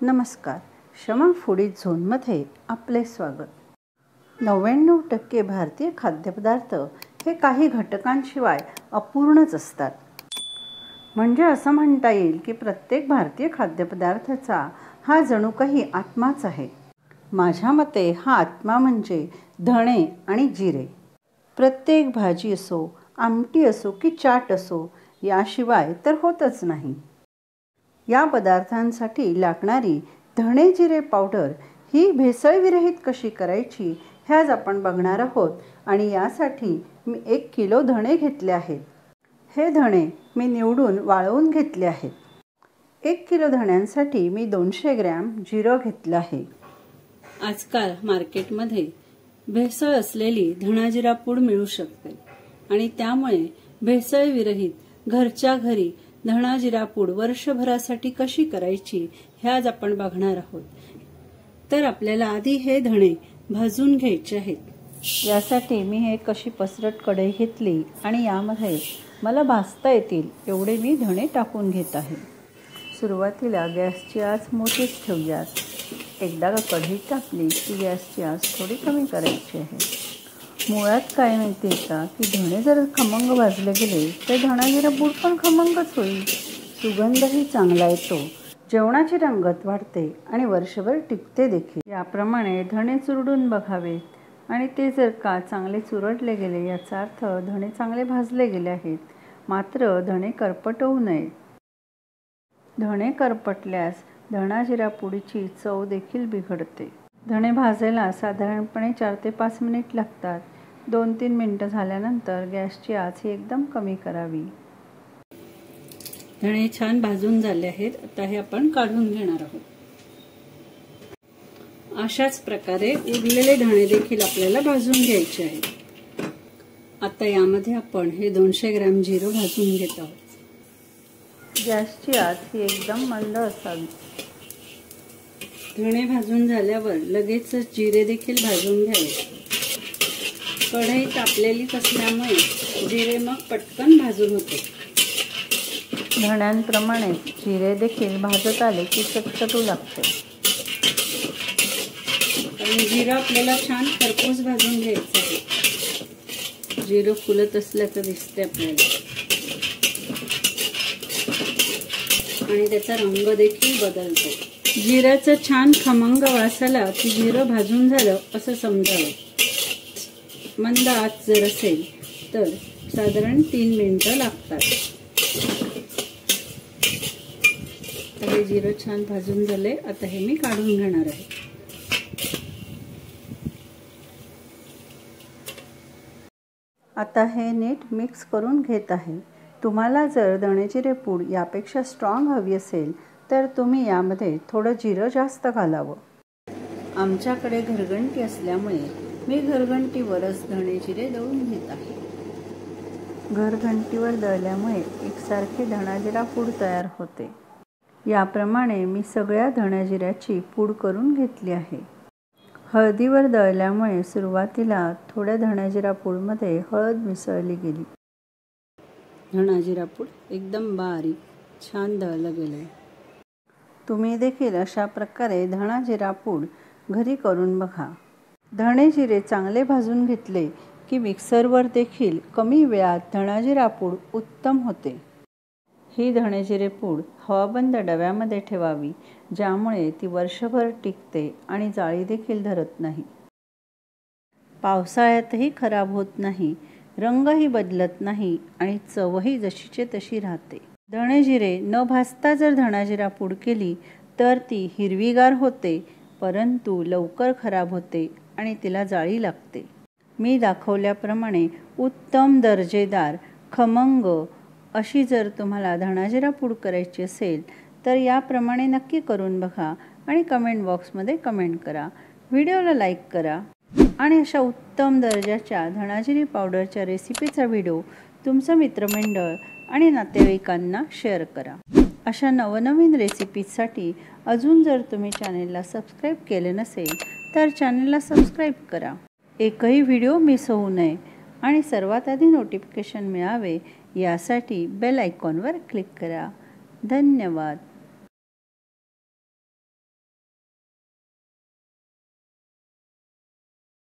नमस्कार, शमा फूडीज झोनमध्ये आपले स्वागत। 99% भारतीय खाद्यपदार्थ हे काही घटकांशिवाय अपूर्णच असतात। म्हणजे असं म्हणता येईल की प्रत्येक भारतीय खाद्यपदार्थाचा हा जणू काही आत्माच आहे। माझ्या मते हा आत्मा म्हणजे धणे आणि जिरे। प्रत्येक भाजी असो, आमटी असो की चाट असो, याशिवाय तर होतच नाही। या पदार्थांसाठी लागणारी धणे जिरे पावडर ही भेसळविरहित कशी करायची हे आज आपण बघणार आहोत। आणि यासाठी मी 1 किलो धणे घेतले आहेत। हे धणे मी निवडून वाळवून घेतले आहेत। 1 किलो धण्यांसाठी मी 200 ग्रॅम जिरं घेतलं आहे। आजकाल मार्केटमध्ये भेसळ असलेली धणा जिरा पूड मिळू शकते आणि त्यामुळे भेसळविरहित घरच्या घरी धणा जिरा पूड वर्षभरासाठी कशी करायची हे आज आपण बघणार आहोत। तर आपल्याला आधी हे धणे भाजून घ्यायचे आहेत। यासाठी मी एक अशी पसरट कढई घेतली आणि यामध्ये मला भाजता येतील एवढे मी धणे टाकून घेत आहे। सुरुवातीला गॅसची आच मोठीच ठेवूयात। एकदा कढई टाकली की गॅसची आच थोडी कमी करायची आहे। मुळात काय माहिती आहे का की धणे जर खमंग भाजले गेले तर धणा जिरा पूड पण खमंगच होईल। सुगंधही चांगला येतो, जेवणाची रंगत वाढते आणि वर्षभर टिकते देखील। याप्रमाणे धणे चुरडून बघावेत आणि ते जर का चांगले चुरडले गेले याचा अर्थ धणे चांगले भाजले गेले आहेत। मात्र धणे करपट होऊ नयेत। धणे करपटल्यास धणा जिरा पुडीची चव देखील बिघडते। धणे भाजायला साधारणपणे 4 ते 5 मिनिट लागतात। 2-3 मिनिटं झाल्यानंतर गॅसची आच ही एकदम कमी करावी। धणे छान भाजून झाले आहेत। आता हे आपण काढून घेणार आहोत। अशाच प्रकारे उरलेले धणे देखील आपल्याला भाजून घ्यायचे आहेत। आता यामध्ये आपण हे 200 ग्रॅम जिरं भाजून घेत आहोत। गॅसची आच ही एकदम मंद असावी। धणे भाजून झाल्यावर लगेचच जिरे देखील भाजून घ्यावे। कढई तापलेलीच असल्यामुळे जिरे मग पटकन भाजून होते। धण्यांप्रमाणे जिरे देखील भाजत आले की चटचटू लागते। आणि जिरं आपल्याला छान खरपूस भाजून घ्यायचं आहे। जिरं फुलत असल्याचं दिसते आपल्याला आणि त्याचा रंग देखील बदलतो। जिऱ्याचा छान खमंग वास आला की जिरं भाजून झालं असं समजावं। मंद आच जर असेल तर साधारण 3 मिनिटं लागतात। हे जिरं छान भाजून झाले। आता हे मी काढून घेणार आहे। आता हे नीट मिक्स करून घेत आहे। तुम्हाला जर धणे जिरे पूड यापेक्षा स्ट्रॉंग हवी असेल तर तुम्ही यामध्ये थोडं जिरं जास्त घालावं। आमच्याकडे घरघंटी असल्यामुळे मी घरघंटीवरच धणे जिरे दळून घेत आहे। घरघंटीवर दळल्यामुळे एकसारखी धणा जिरा पूड तयार होते। याप्रमाणे मी सगळ्या धण्या जिऱ्याची पूड करून घेतली आहे। हळदीवर दळल्यामुळे सुरुवातीला थोड्या धण्या जिरा पूडमध्ये हळद मिसळली गेली। धणा जिरा पूड एकदम बारीक छान दळलं गेलंय। तुम्ही देखील अशा प्रकारे धणा जिरा पूड घरी करून बघा। धणे जिरे चांगले भाजून घेतले की मिक्सरवर देखील कमी वेळात धणा जिरा पूड उत्तम होते। ही धणे जिरे पूड हवाबंद डब्यामध्ये ठेवावी, ज्यामुळे ती वर्षभर टिकते आणि जाळी देखील धरत नाही। पावसाळ्यातही खराब होत नाही, रंगही बदलत नाही आणि चवही जशीची तशी राहते। धणे जिरे न भाजता जर धणा जिरा पूड केली तर ती हिरवीगार होते, परंतु लवकर खराब होते आणि तिला जाळी लागते। मी दाखवल्याप्रमाणे उत्तम दर्जेदार खमंग अशी जर तुम्हाला धणा जिरा पूड करायची असेल तर याप्रमाणे नक्की करून बघा आणि कमेंट बॉक्समध्ये कमेंट करा। व्हिडिओला लाईक करा आणि अशा उत्तम दर्जाच्या धणा जिरे पावडरच्या रेसिपीचा व्हिडिओ तुमचं मित्रमंडळ आणि नातेवाईकांना शेअर करा। अशा नवनवीन रेसिपीजसाठी अजून जर तुम्ही चॅनेलला सबस्क्राईब केले नसेल तर चॅनेलला सबस्क्राईब करा। एकही व्हिडिओ मिस होऊ नये आणि सर्वात आधी नोटिफिकेशन मिळावे यासाठी बेल आयकॉनवर क्लिक करा। धन्यवाद।